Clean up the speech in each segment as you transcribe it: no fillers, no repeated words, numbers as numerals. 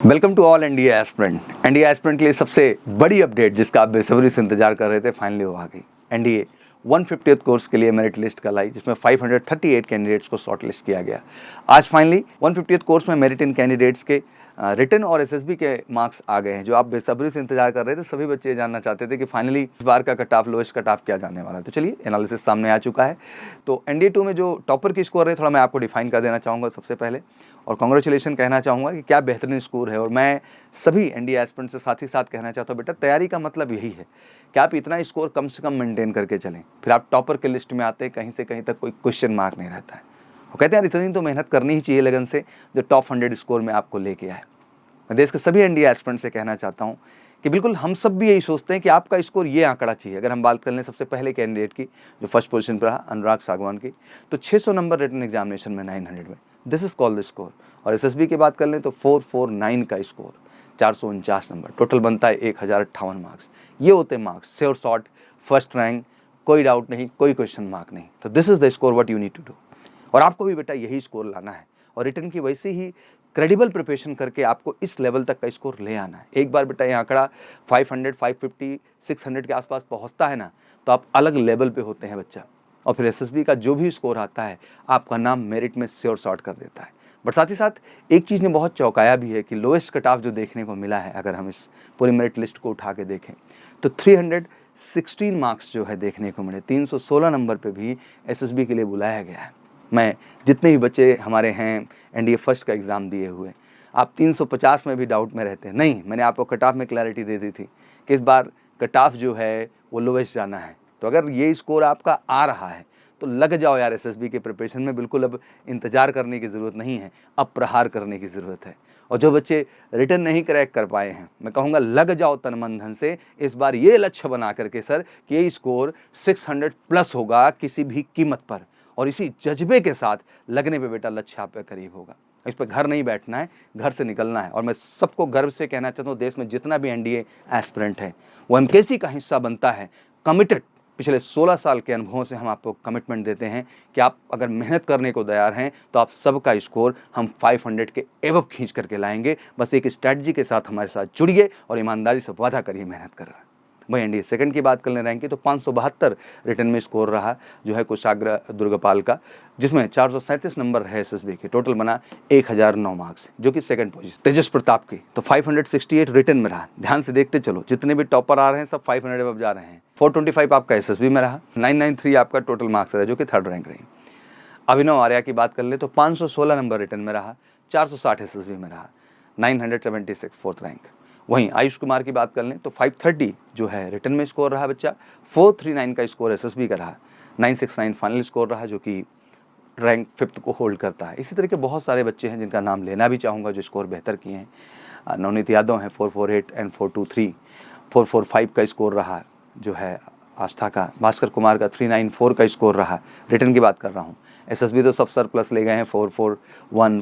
Welcome to all NDA aspirant. NDA aspirant के लिए सबसे बड़ी अपडेट जिसका आप बेसब्री से इंतजार कर रहे थे फाइनली वो आ गई। एनडीए 150th कोर्स के लिए मेरिट लिस्ट कल आई जिसमें 538 कैंडिडेट्स को शॉर्ट लिस्ट किया गया। आज फाइनली 150th कोर्स में मेरिट इन कैंडिडेट्स के रिटन और एसएसबी के मार्क्स आ गए हैं जो आप बेसब्री से इंतजार कर रहे थे। सभी बच्चे जानना चाहते थे कि फाइनली इस बार का cut off lowest cut off क्या जाने वाला है। तो चलिए एनालिसिस सामने आ चुका है। तो एनडीए 2 में जो टॉपर की स्कोर है थोड़ा मैं आपको डिफाइन कर देना चाहूँगा सबसे पहले, और कॉन्ग्रेचुलेशन कहना चाहूँगा कि क्या बेहतरीन स्कोर है। और मैं सभी एनडीए एस्पिरेंट से साथ ही साथ कहना चाहता हूँ बेटा तैयारी का मतलब यही है कि आप इतना स्कोर कम से कम मेंटेन करके चलें, फिर आप टॉपर के लिस्ट में आते कहीं से कहीं तक कोई क्वेश्चन मार्क नहीं रहता है। वो कहते हैं यार इतनी तो मेहनत करनी ही चाहिए लगन से जो टॉप 100 स्कोर में आपको लेके आए। मैं देश के सभी एनडीए एस्पिरेंट से कहना चाहता हूँ कि बिल्कुल हम सब भी यही सोचते हैं कि आपका स्कोर ये आंकड़ा चाहिए। अगर हम बात कर लें सबसे पहले कैंडिडेट की जो फर्स्ट पोजीशन पर रहा अनुराग सागवान की, तो 600 नंबर रिटन एग्जामिनेशन में 900 में, this is called the score. और एसएसबी की बात कर लें तो 449 का स्कोर, 449 नंबर, टोटल बनता है 1058 मार्क्स। ये होते हैं marks sure short, first rank, कोई डाउट नहीं, कोई क्वेश्चन मार्क नहीं। तो this is the score what you need to do. और आपको भी बेटा यही स्कोर लाना है और रिटन की वैसे ही क्रेडिबल प्रिपरेशन करके आपको इस लेवल तक का स्कोर ले आना है। एक बार बेटा ये आंकड़ा 500, 550, 600 के आसपास पहुंचता है ना, तो आप अलग लेवल पे होते हैं बच्चा। और फिर एसएसबी का जो भी स्कोर आता है आपका नाम मेरिट में श्योर शॉर्ट कर देता है। बट साथ ही साथ एक चीज़ ने बहुत चौंकाया भी है कि लोएस्ट कट ऑफ जो देखने को मिला है, अगर हम इस पूरी मेरिट लिस्ट को उठा के देखें तो 316 मार्क्स जो है देखने को मिले। 316 नंबर पे भी एसएसबी के लिए बुलाया गया है। मैं जितने भी बच्चे हमारे हैं एनडीए फर्स्ट का एग्ज़ाम दिए हुए, आप 350 में भी डाउट में रहते हैं। नहीं, मैंने आपको कट ऑफ में क्लैरिटी दे दी थी कि इस बार कट ऑफ जो है वो लोवेस्ट जाना है। तो अगर ये स्कोर आपका आ रहा है तो लग जाओ यार एसएसबी के प्रिपरेशन में। बिल्कुल अब इंतजार करने की ज़रूरत नहीं है, अब प्रहार करने की ज़रूरत है। और जो बच्चे रिटर्न नहीं क्रैक कर पाए हैं, मैं कहूँगा लग जाओ तन मन धन से इस बार ये लक्ष्य बना करके सर कि ये स्कोर 600 प्लस होगा किसी भी कीमत पर। और इसी जज्बे के साथ लगने पे बेटा लक्ष्य आप पे करीब होगा। इस पर घर नहीं बैठना है, घर से निकलना है। और मैं सबको गर्व से कहना चाहता हूँ देश में जितना भी एनडीए एस्पिरेंट है वो एमकेसी का हिस्सा बनता है, कमिटेड। पिछले 16 साल के अनुभवों से हम आपको कमिटमेंट देते हैं कि आप अगर मेहनत करने को तैयार हैं तो आप सबका स्कोर हम 500 के एवब खींच करके लाएंगे। बस एक स्ट्रैटेजी के साथ हमारे साथ जुड़िए और ईमानदारी से वादा करिए मेहनत कर रहा है। वही एनडीए सेकंड की बात कर ले रैंक की तो 572 रिटर्न में स्कोर रहा जो है कुशाग्र दुर्गपाल का, जिसमें 437 नंबर है एसएसबी के। टोटल बना 1009 मार्क्स जो कि सेकंड पोजीशन। तेजस प्रताप की तो 568 रिटर्न में रहा। ध्यान से देखते चलो, जितने भी टॉपर आ रहे हैं सब 500 अब जा रहे हैं। 425 आपका एसएसबी में रहा। 993 आपका टोटल मार्क्स रहा जो कि थर्ड रैंक रही। अभिनव आर्या की बात कर ले तो 516 नंबर रिटर्न में रहा, 460 एसएसबी में रहा, 976 फोर्थ रैंक। वहीं आयुष कुमार की बात कर लें तो 530 जो है रिटर्न में स्कोर रहा बच्चा, 439 का स्कोर एसएसबी का रहा, 969 फाइनल स्कोर रहा जो कि रैंक 5th को होल्ड करता है। इसी तरह के बहुत सारे बच्चे हैं जिनका नाम लेना भी चाहूँगा जो स्कोर बेहतर किए हैं। नवनीत यादव हैं 448 एंड 423, 445 का स्कोर रहा जो है आस्था का। भास्कर कुमार का 394 का स्कोर रहा, रिटर्न की बात कर रहा हूँ। एसएसबी तो सब सर प्लस ले गए हैं, 441,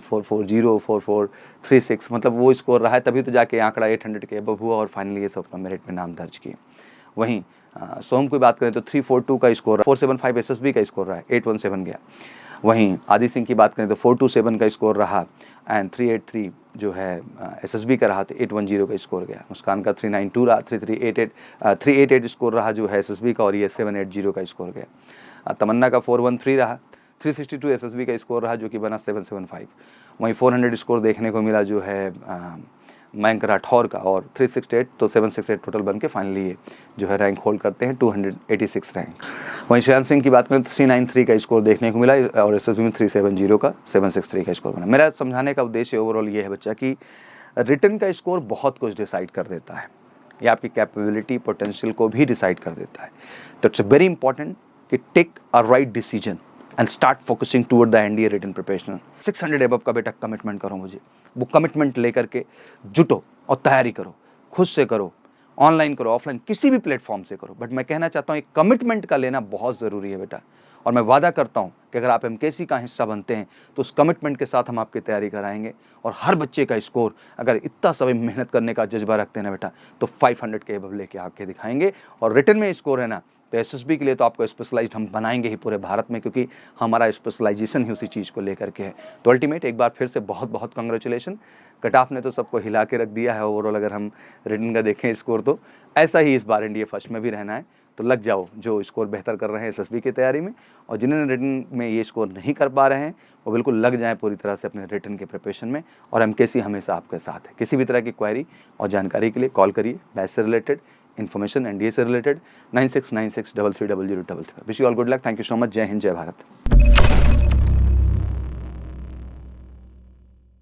440, 4436, मतलब वो स्कोर रहा है तभी तो जाके आंकड़ा 800 के अबव हुआ और फाइनली ये सब अपना मेरिट में नाम दर्ज किए। वहीं सोम की बात करें तो 342 का स्कोर, 475 एसएसबी का स्कोर रहा है, 817 गया। वहीं आदि सिंह की बात करें तो 427 का स्कोर रहा एंड 383 जो है एसएसबी का रहा तो 810 का स्कोर गया। मुस्कान का 392 रहा, 388 स्कोर रहा जो है एसएसबी का, और ये 780 का स्कोर गया। तमन्ना का 413 रहा, 362 एसएसबी का स्कोर रहा जो कि बना 775। वहीं 400 स्कोर देखने को मिला जो है मयंक राठौर का, और 368 तो 768 टोटल बन के फाइनली ये जो है रैंक होल्ड करते हैं 286 रैंक। वहीं श्रेयांश सिंह की बात करें तो 393 का स्कोर देखने को मिला और एसएसबी में 370 का 763 का स्कोर बना। मेरा समझाने का उद्देश्य ओवरऑल ये है बच्चा कि रिटर्न का स्कोर बहुत कुछ डिसाइड कर देता है, ये आपकी कैपेबिलिटी पोटेंशियल को भी डिसाइड कर देता है। तो इट्स वेरी इंपॉर्टेंट कि take a right decision and start focusing toward the NDA written preparation. 600 above का बेटा कमिटमेंट करो मुझे, वो कमिटमेंट लेकर के जुटो और तैयारी करो, खुद से करो, ऑनलाइन करो, ऑफलाइन, किसी भी प्लेटफॉर्म से करो। बट मैं कहना चाहता हूँ एक कमिटमेंट का लेना बहुत ज़रूरी है बेटा। और मैं वादा करता हूँ कि अगर आप एमकेसी का हिस्सा बनते हैं तो उस कमिटमेंट के साथ हम आपकी तैयारी कराएंगे। और हर बच्चे का स्कोर अगर इतना समय मेहनत करने का जज्बा रखते हैं ना बेटा तो 500 के एबव लेके आपके दिखाएंगे। और रिटर्न में स्कोर है ना तो एसएसबी के लिए तो आपको स्पेशलाइज्ड हम बनाएंगे ही पूरे भारत में, क्योंकि हमारा स्पेशलाइजेशन ही उसी चीज़ को लेकर के है। तो अल्टीमेट एक बार फिर से बहुत बहुत कांग्रेचुलेशन। कट ऑफ ने तो सबको हिला के रख दिया है ओवरऑल। अगर हम रिटर्न का देखें स्कोर तो ऐसा ही इस बार एनडीए फर्स्ट में भी रहना है। तो लग जाओ जो स्कोर बेहतर कर रहे हैं एसएसबी की तैयारी में, और जिन्होंने रिटर्न में ये स्कोर नहीं कर पा रहे हैं वो बिल्कुल लग जाएं पूरी तरह से अपने रिटर्न के प्रिपरेशन में। और एमकेसी हमेशा आपके साथ है। किसी भी तरह की क्वेरी और जानकारी के लिए कॉल करिए। बैच से रिलेटेड इन्फॉर्मेशन, एनडीए से related 9696330033। Wish you all good luck. Thank you so much. जय हिंद, जय भारत।